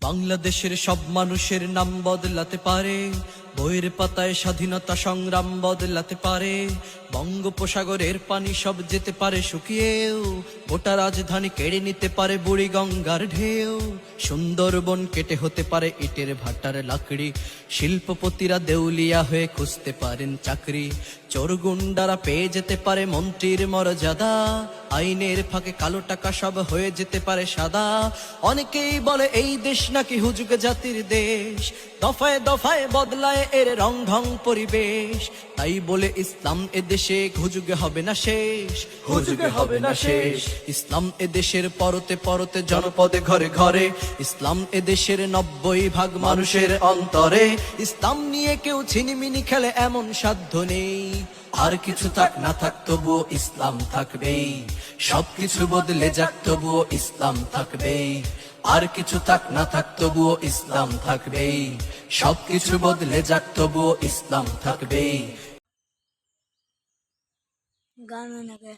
বাংলাদেশের সব মানুষের নাম বদলাতে পারে, বইয়ের পাতায় স্বাধীনতা সংগ্রাম বদলাতে পারে। বঙ্গোপসাগরের পানি সব যেতে পারে শুকিয়েও, গোটা রাজধানী কেড়ে নিতে পারে বুড়ি গঙ্গার ঢেউ। সুন্দরবন কেটে হতে পারে ইটের ভাটার লাকড়ি, শিল্পপতিরা দেউলিয়া হয়ে খুঁজতে পারেন চাকরি। চোর গুন্ডারা পেয়ে যেতে পারে মন্ত্রীর মর্যাদা, আইনের ফাঁকে কালো টাকা সব হয়ে যেতে পারে সাদা। অনেকেই বলে এই দেশ নাকি হুজুগ জাতির দেশ, দফায় দফায় বদলায় এর রং ঢং পরিবেশ। তাই বলে ইসলাম এদেশে হুজুগে হবে না শেষ, হুজুগে হবে না শেষ। ইসলাম এদেশের পরতে পরতে জনপদে ঘরে ঘরে, ইসলাম এদেশের 90% মানুষের অন্তরে। ইসলাম নিয়ে কেউ ছিনিমিনি খেলে এমন সাধ্য নেই, আর কিছু থাক না থাক তবুও ইসলাম থাকবেই। সবকিছু বদলে যাক তবুও ইসলাম থাকবেই, আর কিছু থাক না থাক তবুও ইসলাম থাকবেই। সবকিছু বদলে যাক তবুও ইসলাম থাকবেই। গান নাকি